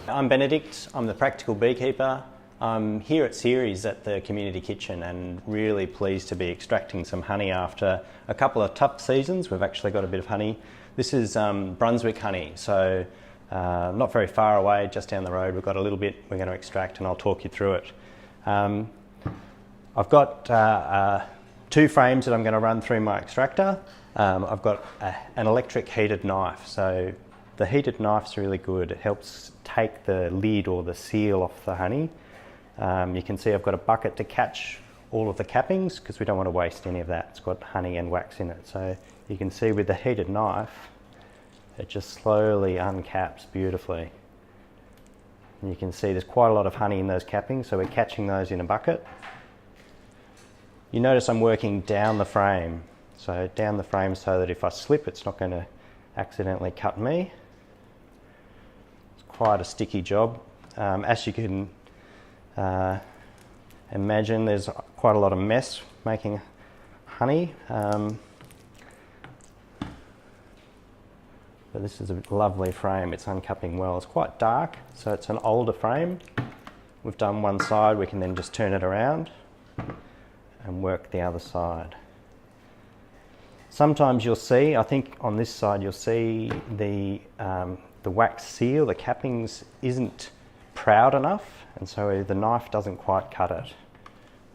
I'm Benedict, I'm the Practical Beekeeper. I'm here at Ceres at the community kitchen and really pleased to be extracting some honey after a couple of tough seasons. We've actually got a bit of honey. This is Brunswick honey, so not very far away, just down the road. We've got a little bit we're going to extract and I'll talk you through it. I've got two frames that I'm going to run through my extractor. I've got an electric heated knife, so the heated knife's really good. It helps take the lid or the seal off the honey. You can see I've got a bucket to catch all of the cappings because we don't want to waste any of that. It's got honey and wax in it. So you can see with the heated knife, it just slowly uncaps beautifully. And you can see there's quite a lot of honey in those cappings, so we're catching those in a bucket. You notice I'm working down the frame. So down the frame so that if I slip, it's not going to accidentally cut me. It's quite a sticky job. As you can imagine, there's quite a lot of mess making honey. But this is a lovely frame. It's uncapping well. It's quite dark, so it's an older frame. We've done one side, we can then just turn it around and work the other side. Sometimes you'll see, I think on this side you'll see the wax seal, the cappings isn't proud enough, and so the knife doesn't quite cut it.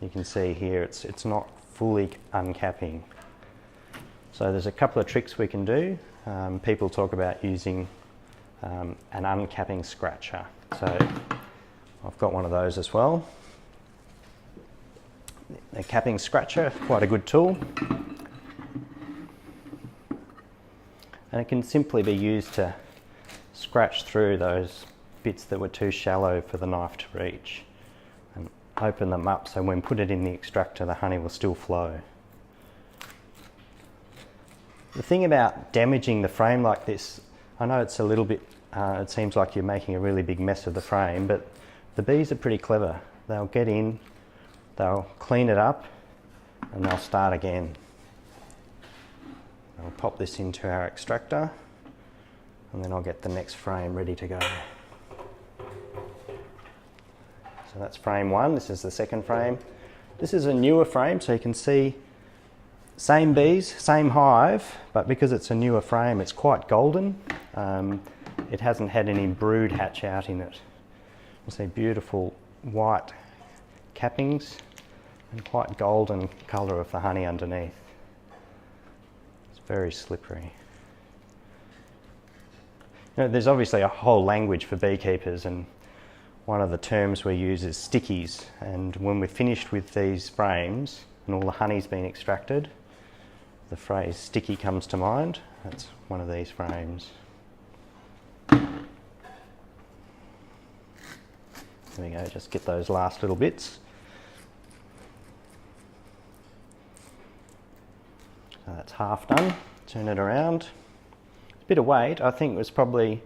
You can see here it's not fully uncapping. So there's a couple of tricks we can do. People talk about using an uncapping scratcher. So I've got one of those as well. The capping scratcher, quite a good tool. And it can simply be used to scratch through those bits that were too shallow for the knife to reach and open them up so when put it in the extractor the honey will still flow. The thing about damaging the frame like this, I know it's a little bit, it seems like you're making a really big mess of the frame, but the bees are pretty clever. They'll get in, they'll clean it up and they'll start again. I'll pop this into our extractor and then I'll get the next frame ready to go. So that's frame one, this is the second frame. This is a newer frame, so you can see same bees, same hive, but because it's a newer frame it's quite golden. It hasn't had any brood hatch out in it. You see beautiful white cappings and quite golden colour of the honey underneath. Very slippery. You know, there's obviously a whole language for beekeepers, and one of the terms we use is stickies, and when we're finished with these frames and all the honey's been extracted, the phrase sticky comes to mind. That's one of these frames. There we go, just get those last little bits. So that's half done. Turn it around. A bit of weight. I think it was probably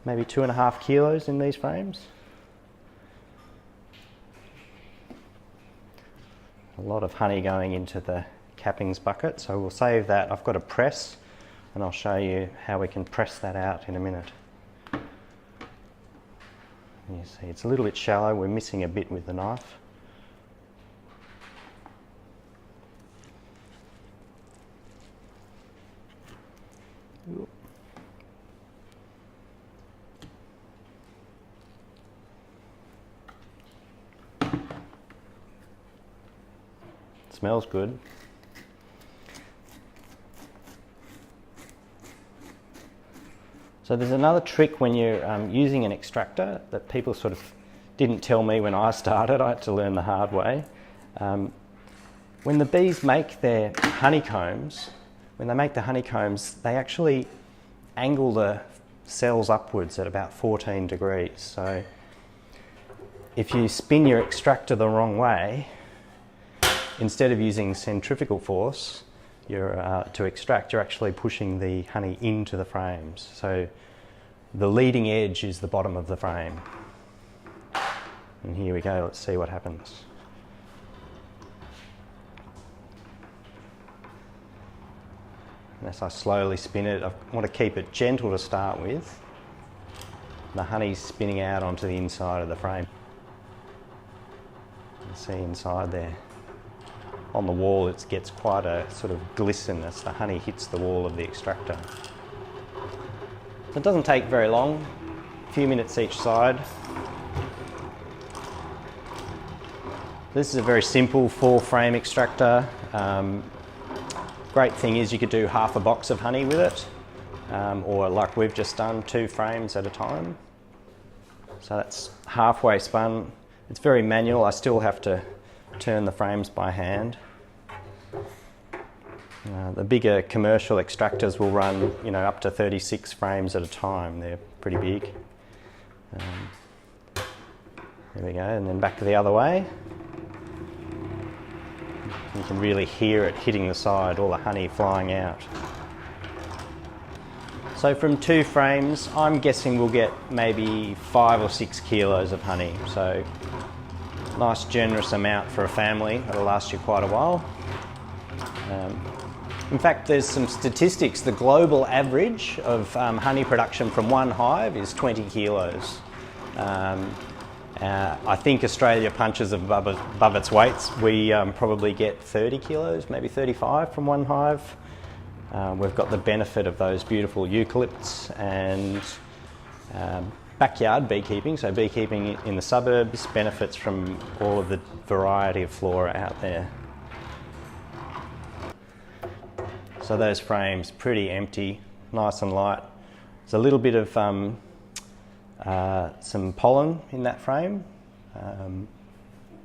maybe 2.5 kilos in these frames. A lot of honey going into the cappings bucket, so we'll save that. I've got a press and I'll show you how we can press that out in a minute. You see it's a little bit shallow. We're missing a bit with the knife. Smells good. So there's another trick when you're using an extractor that people sort of didn't tell me when I started. I had to learn the hard way. When the bees make their honeycombs, they actually angle the cells upwards at about 14 degrees. So if you spin your extractor the wrong way, instead of using centrifugal force to extract, you're actually pushing the honey into the frames. So the leading edge is the bottom of the frame. And here we go, let's see what happens. And as I slowly spin it, I want to keep it gentle to start with. The honey's spinning out onto the inside of the frame. You can see inside there. On the wall it gets quite a sort of glisten as the honey hits the wall of the extractor. It doesn't take very long, a few minutes each side. This is a very simple 4-frame extractor. Great thing is you could do half a box of honey with it, or like we've just done, 2 frames at a time. So that's halfway spun. It's very manual. I still have to turn the frames by hand. The bigger commercial extractors will run, up to 36 frames at a time. They're pretty big. There we go, and then back the other way. You can really hear it hitting the side, all the honey flying out. So from 2 frames, I'm guessing we'll get maybe 5 or 6 kilos of honey. So nice generous amount for a family. That'll last you quite a while. In fact, there's some statistics. The global average of honey production from one hive is 20 kilos. I think Australia punches above its weights. We probably get 30 kilos, maybe 35 from one hive. We've got the benefit of those beautiful eucalypts and backyard beekeeping. So beekeeping in the suburbs benefits from all of the variety of flora out there. So those frames, pretty empty, nice and light. There's a little bit of some pollen in that frame, and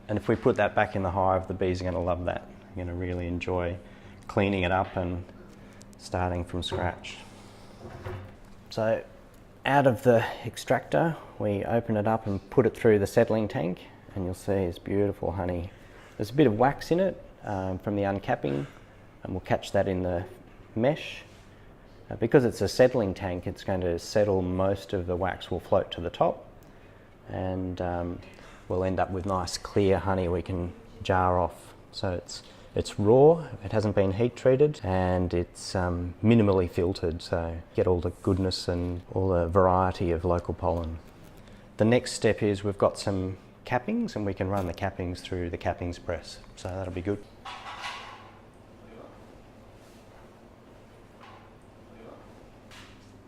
if we put that back in the hive, the bees are going to love that. They're going to really enjoy cleaning it up and starting from scratch. So out of the extractor, we open it up and put it through the settling tank, and you'll see it's beautiful honey. There's a bit of wax in it from the uncapping, and we'll catch that in the mesh. Because it's a settling tank, it's going to settle, most of the wax will float to the top, and we'll end up with nice clear honey we can jar off. So it's raw, it hasn't been heat treated, and it's minimally filtered, so you get all the goodness and all the variety of local pollen. The next step is we've got some cappings, and we can run the cappings through the cappings press, so that'll be good.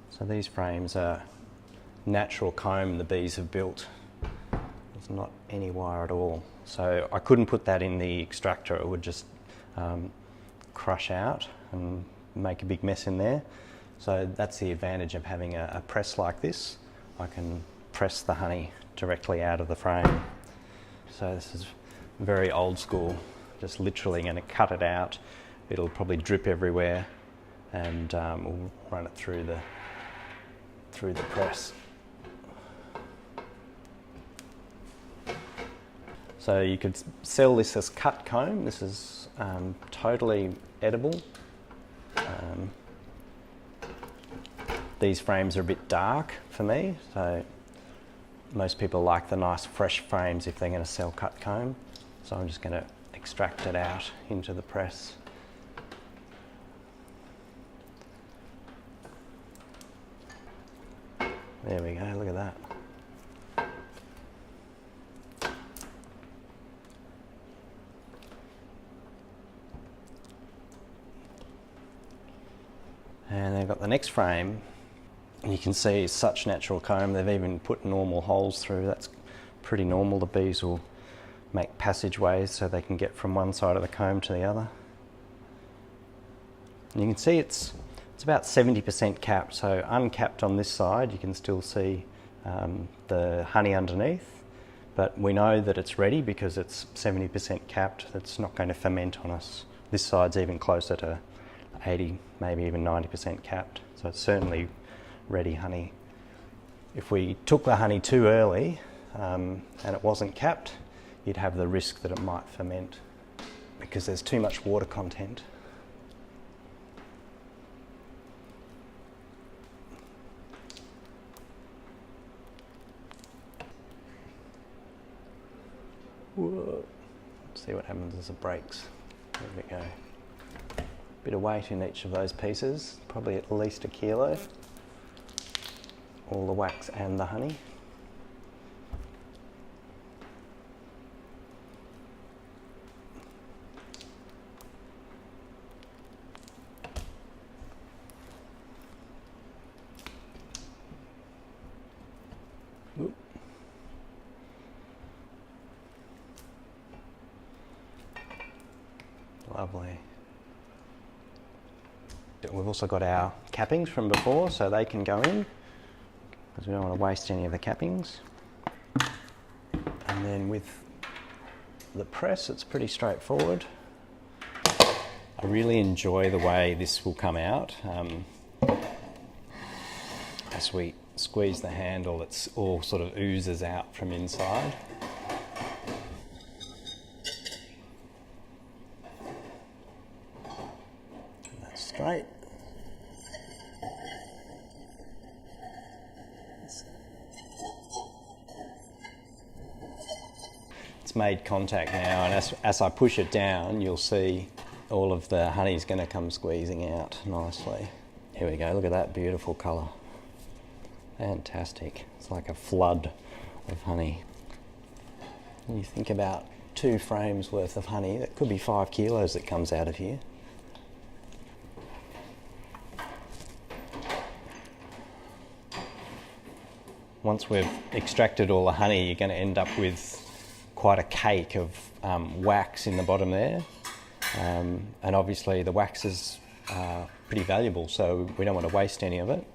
So these frames are natural comb the bees have built. There's not any wire at all. So I couldn't put that in the extractor, it would just crush out and make a big mess in there. So that's the advantage of having a press like this. I can press the honey directly out of the frame. So this is very old school, just literally going to cut it out. It'll probably drip everywhere, and we'll run it through the press. So you could sell this as cut comb. This is totally edible. These frames are a bit dark for me, so most people like the nice fresh frames if they're going to sell cut comb. So I'm just going to extract it out into the press. There we go, look at that. And they've got the next frame, and you can see such natural comb. They've even put normal holes through. That's pretty normal. The bees will make passageways so they can get from one side of the comb to the other. And you can see it's about 70% capped, so uncapped on this side you can still see the honey underneath, but we know that it's ready because it's 70% capped. It's not going to ferment on us. This side's even closer to 80, maybe even 90% capped, so it's certainly ready honey. If we took the honey too early and it wasn't capped, you'd have the risk that it might ferment because there's too much water content. Whoa. See what happens as it breaks. There we go. Bit of weight in each of those pieces, probably at least 1 kilo. all the wax and the honey. Oop. Lovely. We've also got our cappings from before, so they can go in, because we don't want to waste any of the cappings. And then with the press, it's pretty straightforward. I really enjoy the way this will come out. As we squeeze the handle, it's all sort of oozes out from inside. That's straight. It's made contact now, and as I push it down, you'll see all of the honey's going to come squeezing out nicely. Here we go, look at that beautiful colour. Fantastic. It's like a flood of honey. When you think about 2 frames worth of honey, that could be 5 kilos that comes out of here. Once we've extracted all the honey, you're going to end up with quite a cake of wax in the bottom there. And obviously the wax is pretty valuable, so we don't want to waste any of it.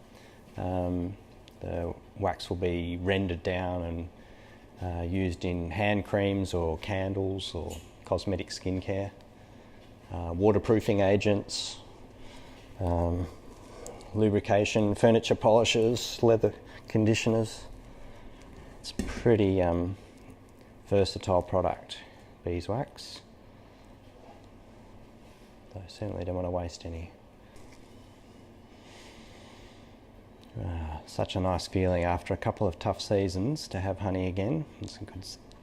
The wax will be rendered down and used in hand creams or candles or cosmetic skincare, waterproofing agents, lubrication, furniture polishers, leather conditioners. It's a pretty versatile product, beeswax. I certainly don't want to waste any. Such a nice feeling after a couple of tough seasons to have honey again. It's a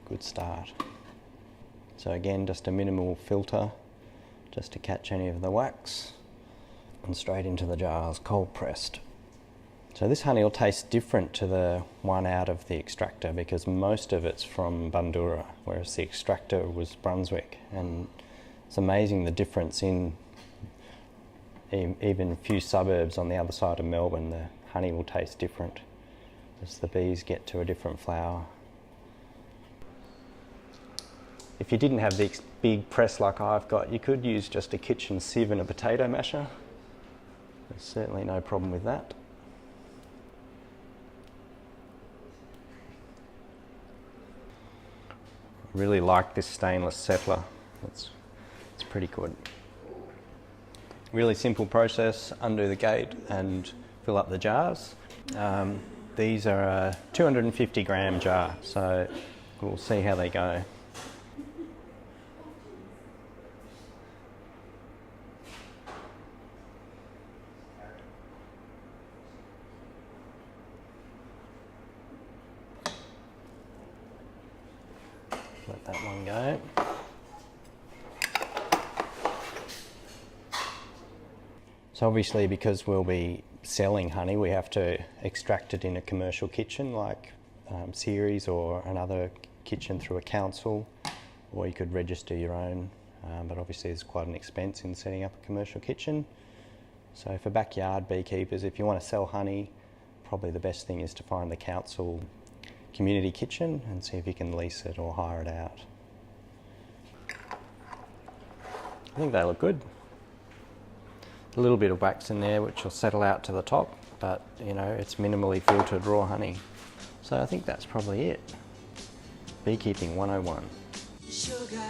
good start. So again, just a minimal filter just to catch any of the wax, and straight into the jars, cold pressed. So this honey will taste different to the one out of the extractor, because most of it's from Bundoora, whereas the extractor was Brunswick. And it's amazing the difference in even a few suburbs on the other side of Melbourne. The honey will taste different as the bees get to a different flower. If you didn't have the big press like I've got, you could use just a kitchen sieve and a potato masher. There's certainly no problem with that. I really like this stainless settler. It's pretty good. Really simple process. Undo the gate and fill up the jars. These are a 250 gram jar, so we'll see how they go. Let that one go. So obviously, because we'll be selling honey, we have to extract it in a commercial kitchen like Ceres or another kitchen through a council, or you could register your own, but obviously there's quite an expense in setting up a commercial kitchen. So for backyard beekeepers, if you want to sell honey, probably the best thing is to find the council community kitchen and see if you can lease it or hire it out. I think they look good. A little bit of wax in there which will settle out to the top, but you know, it's minimally filtered raw honey. So I think that's probably it. Beekeeping 101. Sugar.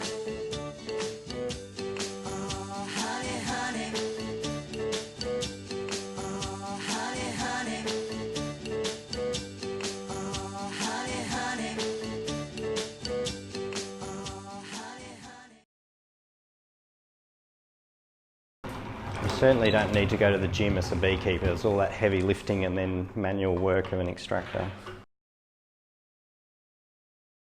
Oh, honey, honey. Oh, honey, honey. Oh, honey, honey. Oh, honey, honey. You certainly don't need to go to the gym as a beekeeper. There's all that heavy lifting and then manual work of an extractor.